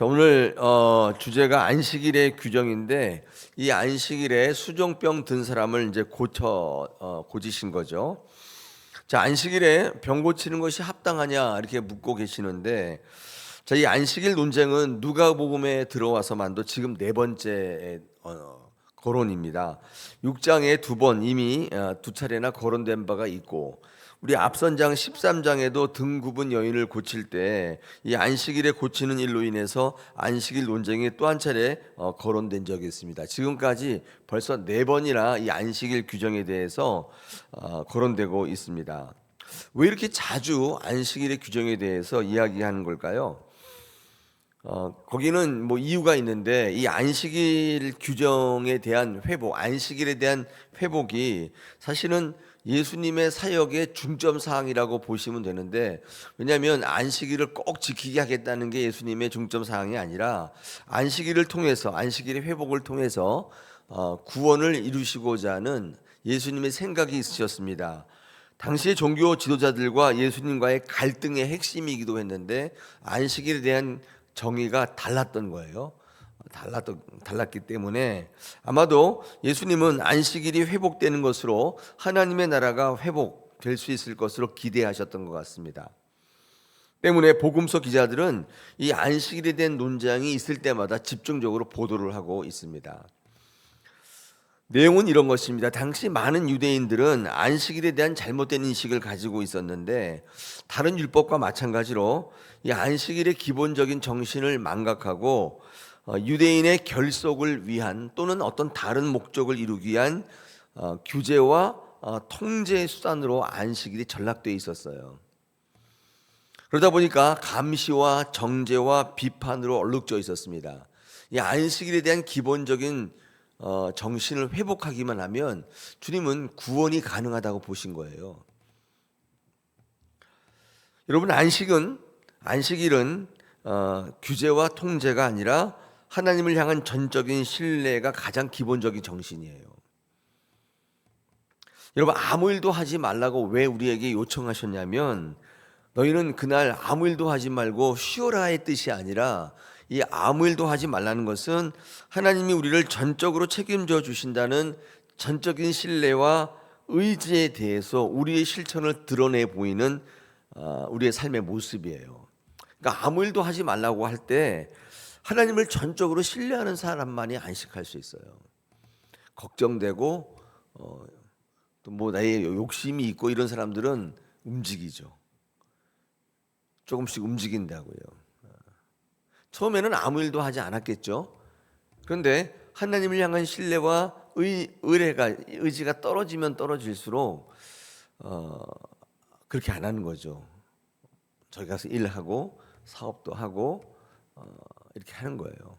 자, 오늘 주제가 안식일의 규정인데, 이 안식일에 수종병 든 사람을 이제 고치신 거죠. 자, 안식일에 병 고치는 것이 합당하냐 이렇게 묻고 계시는데, 자, 이 안식일 논쟁은 누가복음에 들어와서만도 지금 네 번째 거론입니다. 6장에 두 번 이미 두 차례나 거론된 바가 있고, 우리 앞선 장 13장에도 등 굽은 여인을 고칠 때 이 안식일에 고치는 일로 인해서 안식일 논쟁이 또 한 차례 거론된 적이 있습니다. 지금까지 벌써 네 번이나 이 안식일 규정에 대해서 거론되고 있습니다. 왜 이렇게 자주 안식일의 규정에 대해서 이야기하는 걸까요? 거기는 뭐 이유가 있는데, 이 안식일 규정에 대한 회복, 안식일에 대한 회복이 사실은 예수님의 사역의 중점 사항이라고 보시면 되는데, 왜냐하면 안식일을 꼭 지키게 하겠다는 게 예수님의 중점 사항이 아니라 안식일을 통해서, 안식일의 회복을 통해서 구원을 이루시고자 하는 예수님의 생각이 있으셨습니다. 당시의 종교 지도자들과 예수님과의 갈등의 핵심이기도 했는데, 안식일에 대한 정의가 달랐던 거예요. 달랐기 때문에 아마도 예수님은 안식일이 회복되는 것으로 하나님의 나라가 회복될 수 있을 것으로 기대하셨던 것 같습니다. 때문에 복음서 기자들은 이 안식일에 대한 논쟁이 있을 때마다 집중적으로 보도를 하고 있습니다. 내용은 이런 것입니다. 당시 많은 유대인들은 안식일에 대한 잘못된 인식을 가지고 있었는데, 다른 율법과 마찬가지로 이 안식일의 기본적인 정신을 망각하고 유대인의 결속을 위한 또는 어떤 다른 목적을 이루기 위한 규제와 통제 수단으로 안식일이 전락되어 있었어요. 그러다 보니까 감시와 정죄와 비판으로 얼룩져 있었습니다. 이 안식일에 대한 기본적인 정신을 회복하기만 하면 주님은 구원이 가능하다고 보신 거예요. 여러분, 안식일은 규제와 통제가 아니라 하나님을 향한 전적인 신뢰가 가장 기본적인 정신이에요. 여러분, 아무 일도 하지 말라고 왜 우리에게 요청하셨냐면, 너희는 그날 아무 일도 하지 말고 쉬어라의 뜻이 아니라, 이 아무 일도 하지 말라는 것은 하나님이 우리를 전적으로 책임져 주신다는 전적인 신뢰와 의지에 대해서 우리의 실천을 드러내 보이는 우리의 삶의 모습이에요. 그러니까 아무 일도 하지 말라고 할 때 하나님을 전적으로 신뢰하는 사람만이 안식할 수 있어요. 걱정되고 또 뭐 나의 욕심이 있고 이런 사람들은 움직이죠. 조금씩 움직인다고요. 처음에는 아무 일도 하지 않았겠죠. 그런데 하나님을 향한 신뢰와 의지가 떨어지면 떨어질수록 그렇게 안 하는 거죠. 저기 가서 일하고 사업도 하고 이렇게 하는 거예요.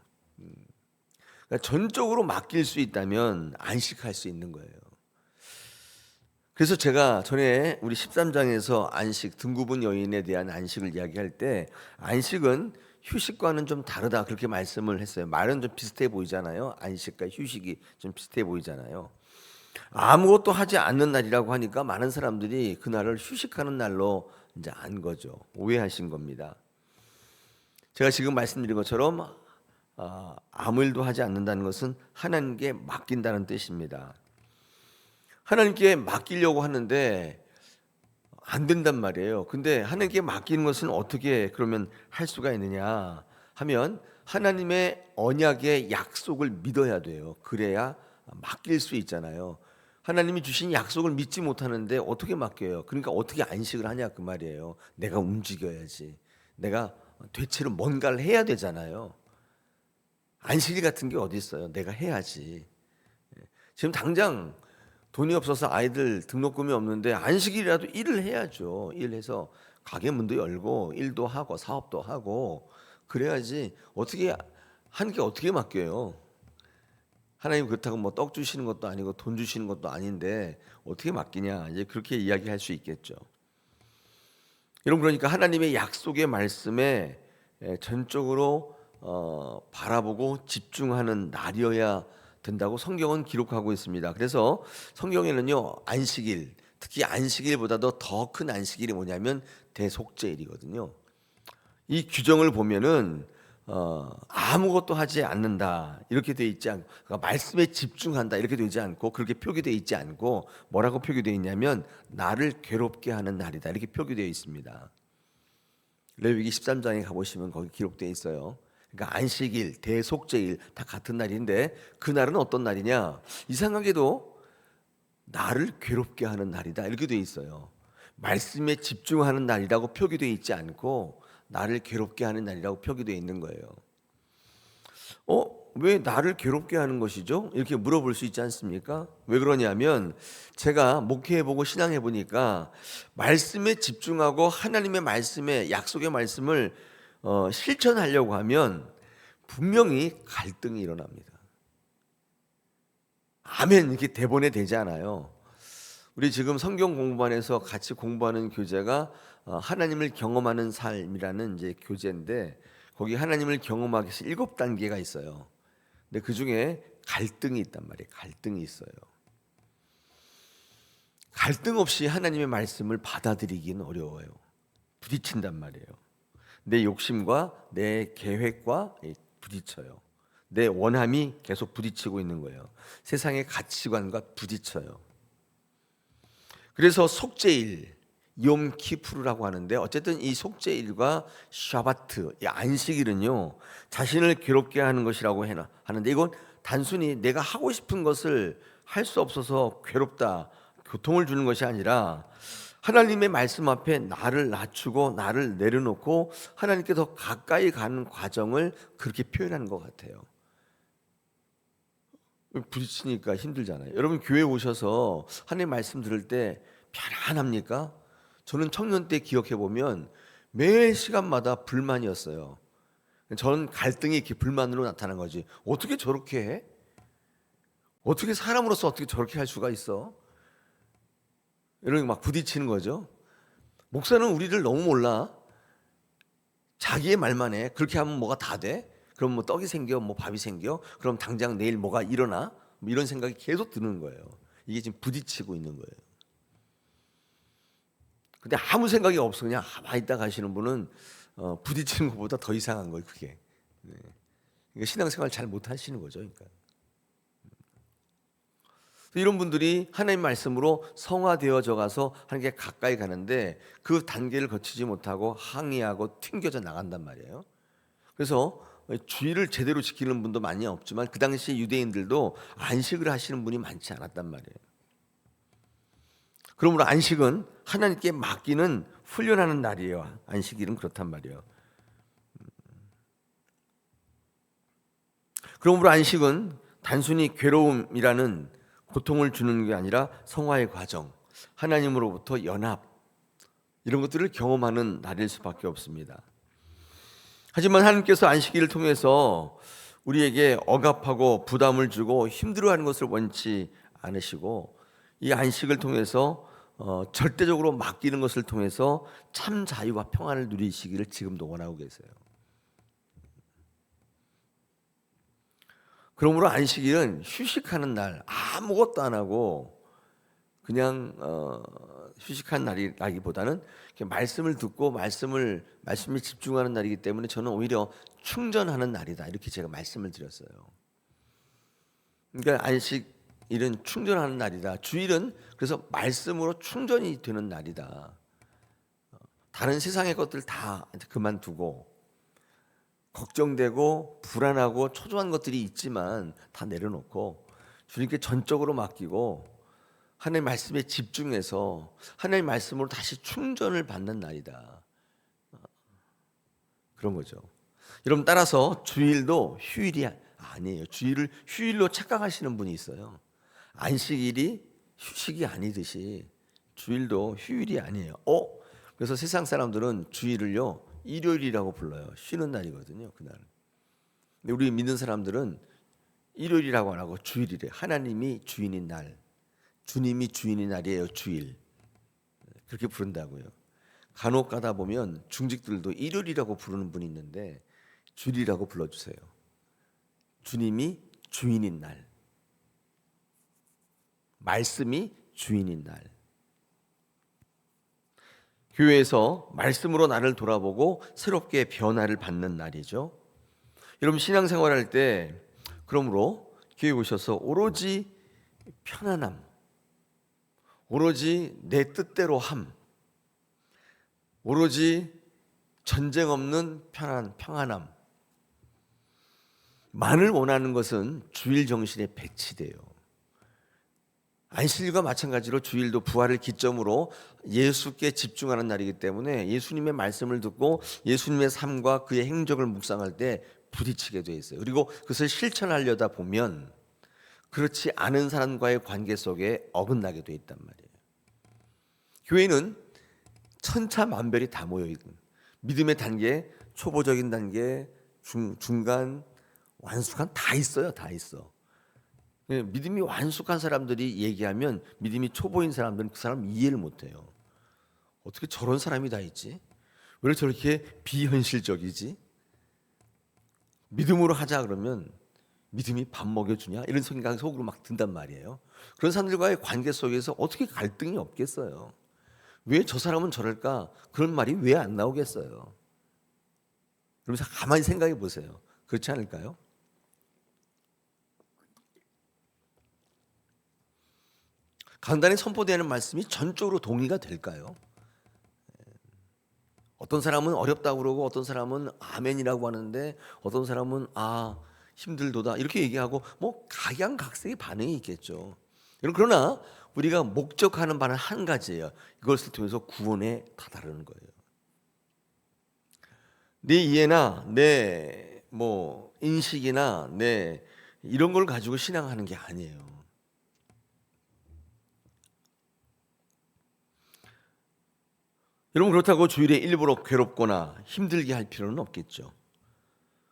그러니까 전적으로 맡길 수 있다면 안식할 수 있는 거예요. 그래서 제가 전에 우리 13장에서 안식, 등 굽은 여인에 대한 안식을 이야기할 때, 안식은 휴식과는 좀 다르다 그렇게 말씀을 했어요. 말은 좀 비슷해 보이잖아요. 안식과 휴식이 좀 비슷해 보이잖아요. 아무것도 하지 않는 날이라고 하니까 많은 사람들이 그날을 휴식하는 날로 이제 안 거죠. 오해하신 겁니다. 제가 지금 말씀드린 것처럼 아무 일도 하지 않는다는 것은 하나님께 맡긴다는 뜻입니다. 하나님께 맡기려고 하는데 안 된단 말이에요. 근데 하나님께 맡기는 것은 어떻게 그러면 할 수가 있느냐 하면, 하나님의 언약의 약속을 믿어야 돼요. 그래야 맡길 수 있잖아요. 하나님이 주신 약속을 믿지 못하는데 어떻게 맡겨요? 그러니까 어떻게 안식을 하냐 그 말이에요. 내가 움직여야지. 내가 대체로 뭔가를 해야 되잖아요. 안식일 같은 게 어디 있어요? 내가 해야지. 지금 당장 돈이 없어서 아이들 등록금이 없는데 안식일이라도 일을 해야죠. 일해서 가게 문도 열고 일도 하고 사업도 하고 그래야지. 어떻게 하는 게 어떻게 맡겨요? 하나님 그렇다고 뭐 떡 주시는 것도 아니고 돈 주시는 것도 아닌데 어떻게 맡기냐, 이제 그렇게 이야기할 수 있겠죠. 여러분, 그러니까 하나님의 약속의 말씀에 전적으로 바라보고 집중하는 날이어야 된다고 성경은 기록하고 있습니다. 그래서 성경에는요, 안식일, 특히 안식일보다도 더 큰 안식일이 뭐냐면 대속죄일이거든요. 이 규정을 보면은 아무것도 하지 않는다 이렇게 돼 있지 않고, 그러니까 말씀에 집중한다 이렇게 되지 않고, 그렇게 표기되어 있지 않고 뭐라고 표기되어 있냐면 나를 괴롭게 하는 날이다 이렇게 표기되어 있습니다. 레위기 13장에 가보시면 거기 기록되어 있어요. 그러니까 안식일, 대속죄일 다 같은 날인데 그 날은 어떤 날이냐? 이상하게도 나를 괴롭게 하는 날이다 이렇게 되어 있어요. 말씀에 집중하는 날이라고 표기되어 있지 않고 나를 괴롭게 하는 날이라고 표기되어 있는 거예요. 왜 나를 괴롭게 하는 것이죠? 이렇게 물어볼 수 있지 않습니까? 왜 그러냐면 제가 목회해보고 신앙해보니까 말씀에 집중하고 하나님의 말씀에, 약속의 말씀을 실천하려고 하면 분명히 갈등이 일어납니다. 아멘 이렇게 대본에 되지 않아요. 우리 지금 성경 공부반에서 같이 공부하는 교재가 하나님을 경험하는 삶이라는 이제 교재인데, 거기 하나님을 경험하기 위해서 7단계가 있어요. 근데 그 중에 갈등이 있단 말이에요. 갈등이 있어요. 갈등 없이 하나님의 말씀을 받아들이기는 어려워요. 부딪힌단 말이에요. 내 욕심과 내 계획과 부딪혀요. 내 원함이 계속 부딪히고 있는 거예요. 세상의 가치관과 부딪혀요. 그래서 속죄일, 욤키푸르라고 하는데, 어쨌든 이 속죄일과 샤바트, 이 안식일은요 자신을 괴롭게 하는 것이라고 하는데, 이건 단순히 내가 하고 싶은 것을 할 수 없어서 괴롭다, 고통을 주는 것이 아니라 하나님의 말씀 앞에 나를 낮추고 나를 내려놓고 하나님께 더 가까이 가는 과정을 그렇게 표현하는 것 같아요. 부딪히니까 힘들잖아요. 여러분 교회 오셔서 하나님 말씀 들을 때 편안합니까? 저는 청년 때 기억해 보면 매 시간마다 불만이었어요. 저는 갈등이 이렇게 불만으로 나타난 거지. 어떻게 저렇게 해? 어떻게 사람으로서 어떻게 저렇게 할 수가 있어? 이런 막 부딪히는 거죠. 목사는 우리를 너무 몰라. 자기의 말만 해. 그렇게 하면 뭐가 다 돼? 그럼 뭐 떡이 생겨, 뭐 밥이 생겨? 그럼 당장 내일 뭐가 일어나? 뭐 이런 생각이 계속 드는 거예요. 이게 지금 부딪히고 있는 거예요. 근데 아무 생각이 없어 그냥 가만히 있다 가시는 분은 부딪히는 것보다 더 이상한 거예요. 그게. 네. 그러니까 신앙생활 잘 못하시는 거죠. 그러니까. 이런 분들이 하나님 말씀으로 성화되어져 가서 하나님께 가까이 가는데 그 단계를 거치지 못하고 항의하고 튕겨져 나간단 말이에요. 그래서 주의를 제대로 지키는 분도 많이 없지만 그 당시 유대인들도 안식을 하시는 분이 많지 않았단 말이에요. 그러므로 안식은 하나님께 맡기는 훈련하는 날이에요. 안식일은 그렇단 말이에요. 그러므로 안식은 단순히 괴로움이라는 고통을 주는 게 아니라 성화의 과정, 하나님으로부터 연합, 이런 것들을 경험하는 날일 수밖에 없습니다. 하지만 하나님께서 안식일을 통해서 우리에게 억압하고 부담을 주고 힘들어하는 것을 원치 않으시고, 이 안식을 통해서 절대적으로 맡기는 것을 통해서 참 자유와 평안을 누리시기를 지금도 원하고 계세요. 그러므로 안식일은 휴식하는 날, 아무것도 안 하고 그냥 휴식한 날이라기보다는 말씀을 듣고 말씀에 집중하는 날이기 때문에 저는 오히려 충전하는 날이다 이렇게 제가 말씀을 드렸어요. 그러니까 안식일은 충전하는 날이다. 주일은 그래서 말씀으로 충전이 되는 날이다. 다른 세상의 것들 다 그만두고, 걱정되고 불안하고 초조한 것들이 있지만 다 내려놓고 주님께 전적으로 맡기고 하나님의 말씀에 집중해서 하나님의 말씀으로 다시 충전을 받는 날이다. 그런 거죠. 여러분, 따라서 주일도 휴일이 아니에요. 주일을 휴일로 착각하시는 분이 있어요. 안식일이 휴식이 아니듯이 주일도 휴일이 아니에요. 그래서 세상 사람들은 주일을요 일요일이라고 불러요. 쉬는 날이거든요, 그날. 근데 우리 믿는 사람들은 일요일이라고 안 하고 주일이래. 하나님이 주인인 날, 주님이 주인인 날이에요, 주일. 그렇게 부른다고요. 간혹 가다 보면 중직들도 일요일이라고 부르는 분이 있는데 주일이라고 불러주세요. 주님이 주인인 날, 말씀이 주인인 날. 교회에서 말씀으로 나를 돌아보고 새롭게 변화를 받는 날이죠. 여러분 신앙생활할 때 그러므로 교회 오셔서 오로지 편안함, 오로지 내 뜻대로 함, 오로지 전쟁 없는 평안함, 만을 원하는 것은 주일 정신에 배치돼요. 안식일과 마찬가지로 주일도 부활을 기점으로 예수께 집중하는 날이기 때문에 예수님의 말씀을 듣고 예수님의 삶과 그의 행적을 묵상할 때 부딪히게 돼 있어요. 그리고 그것을 실천하려다 보면 그렇지 않은 사람과의 관계 속에 어긋나게 돼 있단 말이에요. 교회는 천차만별이 다 모여 있고 믿음의 단계, 초보적인 단계, 중간, 완숙한 다 있어요. 다 있어. 믿음이 완숙한 사람들이 얘기하면 믿음이 초보인 사람들은 그 사람 이해를 못해요. 어떻게 저런 사람이 다 있지? 왜 저렇게 비현실적이지? 믿음으로 하자 그러면 믿음이 밥 먹여주냐? 이런 생각이 속으로 막 든단 말이에요. 그런 사람들과의 관계 속에서 어떻게 갈등이 없겠어요? 왜 저 사람은 저럴까? 그런 말이 왜 안 나오겠어요? 그러면서 가만히 생각해 보세요. 그렇지 않을까요? 간단히 선포되는 말씀이 전적으로 동의가 될까요? 어떤 사람은 어렵다고 그러고 어떤 사람은 아멘이라고 하는데 어떤 사람은 힘들도다 이렇게 얘기하고 뭐 각양각색의 반응이 있겠죠. 그러나 우리가 목적하는 바는 한 가지예요. 이것을 통해서 구원에 다다르는 거예요. 내 이해나 내 인식이나 내 이런 걸 가지고 신앙하는 게 아니에요. 여러분 그렇다고 주일에 일부러 괴롭거나 힘들게 할 필요는 없겠죠.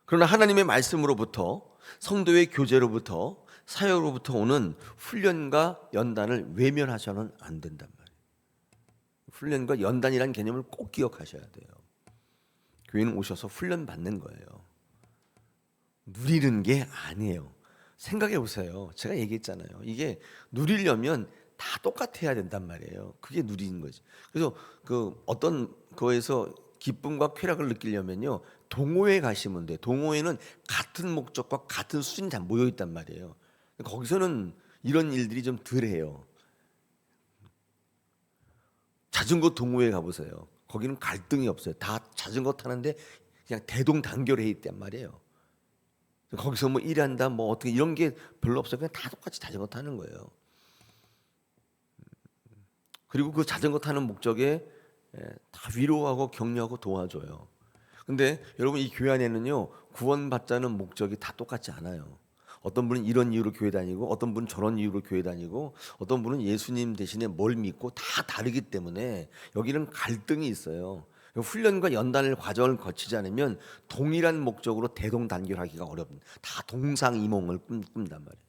그러나 하나님의 말씀으로부터 성도의 교제로부터 사역으로부터 오는 훈련과 연단을 외면하셔는 안 된단 말이에요. 훈련과 연단이라는 개념을 꼭 기억하셔야 돼요. 교회는 오셔서 훈련 받는 거예요. 누리는 게 아니에요. 생각해 보세요. 제가 얘기했잖아요. 이게 누리려면 다 똑같아야 된단 말이에요. 그게 누리는 거지. 그래서 그 어떤 거에서 기쁨과 쾌락을 느끼려면요. 동호회 가시면 돼. 동호회는 같은 목적과 같은 수준이 다 모여 있단 말이에요. 거기서는 이런 일들이 좀 덜해요. 자전거 동호회 가보세요. 거기는 갈등이 없어요. 다 자전거 타는데 그냥 대동단결해 있단 말이에요. 거기서 뭐 일한다, 뭐 어떻게 이런 게 별로 없어요. 그냥 다 똑같이 자전거 타는 거예요. 그리고 그 자전거 타는 목적에 다 위로하고 격려하고 도와줘요. 근데 여러분 이 교회 안에는요 구원받자는 목적이 다 똑같지 않아요. 어떤 분은 이런 이유로 교회 다니고 어떤 분은 저런 이유로 교회 다니고 어떤 분은 예수님 대신에 뭘 믿고 다 다르기 때문에 여기는 갈등이 있어요. 훈련과 연단을 과정을 거치지 않으면 동일한 목적으로 대동단결하기가 어렵습니다. 다 동상이몽을 꾼단 말이에요.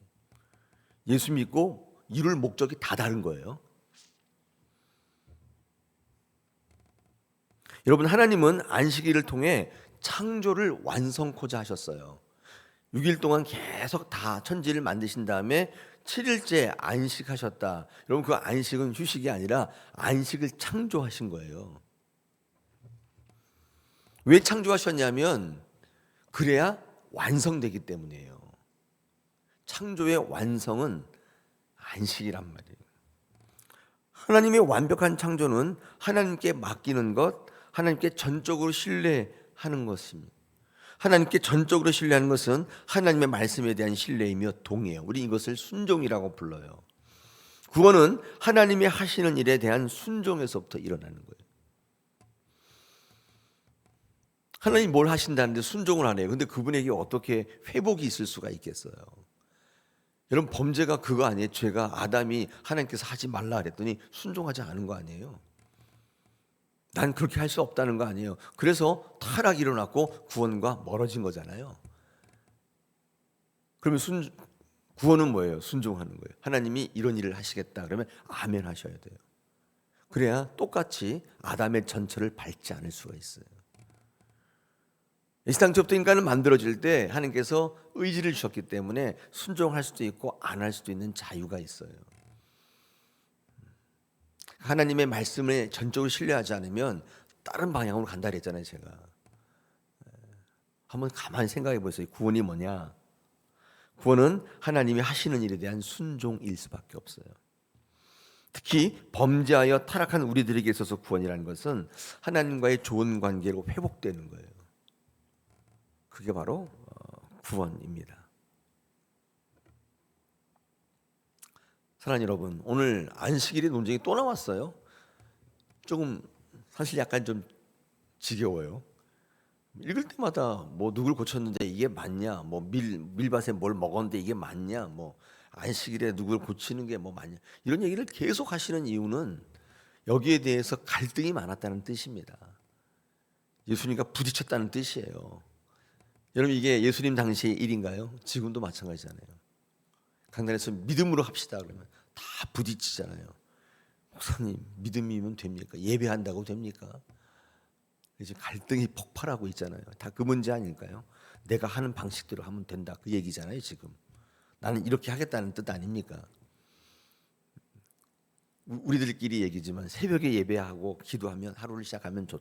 예수 믿고 이룰 목적이 다 다른 거예요. 여러분 하나님은 안식일을 통해 창조를 완성코자 하셨어요. 6일 동안 계속 다 천지를 만드신 다음에 7일째 안식하셨다. 여러분 그 안식은 휴식이 아니라 안식을 창조하신 거예요. 왜 창조하셨냐면 그래야 완성되기 때문이에요. 창조의 완성은 안식이란 말이에요. 하나님의 완벽한 창조는 하나님께 맡기는 것, 하나님께 전적으로 신뢰하는 것입니다. 하나님께 전적으로 신뢰하는 것은 하나님의 말씀에 대한 신뢰이며 동의해요. 우리 이것을 순종이라고 불러요. 구원은 하나님이 하시는 일에 대한 순종에서부터 일어나는 거예요. 하나님 뭘 하신다는데 순종을 안 해요. 근데 그분에게 어떻게 회복이 있을 수가 있겠어요? 여러분 범죄가 그거 아니에요? 죄가 아담이 하나님께서 하지 말라 그랬더니 순종하지 않은 거 아니에요? 난 그렇게 할 수 없다는 거 아니에요? 그래서 타락이 일어났고 구원과 멀어진 거잖아요. 그러면 구원은 뭐예요? 순종하는 거예요. 하나님이 이런 일을 하시겠다 그러면 아멘 하셔야 돼요. 그래야 똑같이 아담의 전철을 밟지 않을 수가 있어요. 이 세상부터 인간은 만들어질 때 하나님께서 의지를 주셨기 때문에 순종할 수도 있고 안 할 수도 있는 자유가 있어요. 하나님의 말씀에 전적으로 신뢰하지 않으면 다른 방향으로 간다 그랬잖아요 제가. 한번 가만히 생각해 보세요. 구원이 뭐냐? 구원은 하나님이 하시는 일에 대한 순종일 수밖에 없어요. 특히 범죄하여 타락한 우리들에게 있어서 구원이라는 것은 하나님과의 좋은 관계로 회복되는 거예요. 그게 바로 구원입니다. 사랑하는 여러분, 오늘 안식일의 논쟁이 또 나왔어요. 조금 사실 약간 좀 지겨워요. 읽을 때마다 뭐 누굴 고쳤는데 이게 맞냐? 뭐 밀밭에 뭘 먹었는데 이게 맞냐? 뭐 안식일에 누굴 고치는 게 뭐 맞냐? 이런 얘기를 계속 하시는 이유는 여기에 대해서 갈등이 많았다는 뜻입니다. 예수님과 부딪혔다는 뜻이에요. 여러분, 이게 예수님 당시의 일인가요? 지금도 마찬가지잖아요. 강단에서 믿음으로 합시다 그러면 다 부딪히잖아요. 목사님, 믿음이면 됩니까? 예배한다고 됩니까? 이제 갈등이 폭발하고 있잖아요. 다 그 문제 아닐까요? 내가 하는 방식대로 하면 된다, 그 얘기잖아요. 지금 나는 이렇게 하겠다는 뜻 아닙니까? 우리들끼리 얘기지만 새벽에 예배하고 기도하면 하루를 시작하면 다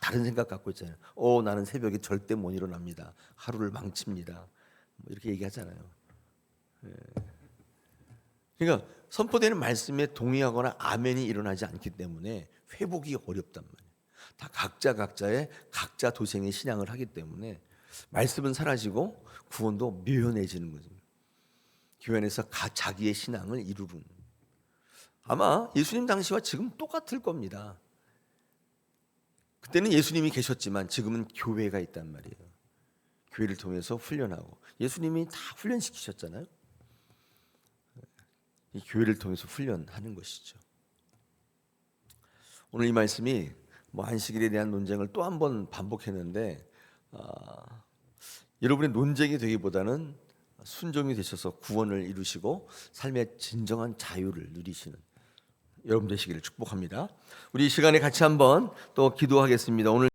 다른 생각 갖고 있잖아요. 나는 새벽에 절대 못 일어납니다. 하루를 망칩니다. 뭐 이렇게 얘기하잖아요. 그러니까 선포되는 말씀에 동의하거나 아멘이 일어나지 않기 때문에 회복이 어렵단 말이에요. 다 각자의 각자 도생의 신앙을 하기 때문에 말씀은 사라지고 구원도 묘연해지는 거죠. 교회 안에서 자기의 신앙을 이루는. 아마 예수님 당시와 지금 똑같을 겁니다. 그때는 예수님이 계셨지만 지금은 교회가 있단 말이에요. 교회를 통해서 훈련하고 예수님이 다 훈련시키셨잖아요. 이 교회를 통해서 훈련하는 것이죠. 오늘 이 말씀이 뭐 안식일에 대한 논쟁을 또 한 번 반복했는데 여러분의 논쟁이 되기보다는 순종이 되셔서 구원을 이루시고 삶의 진정한 자유를 누리시는 여러분 되시기를 축복합니다. 우리 이 시간에 같이 한번 또 기도하겠습니다. 오늘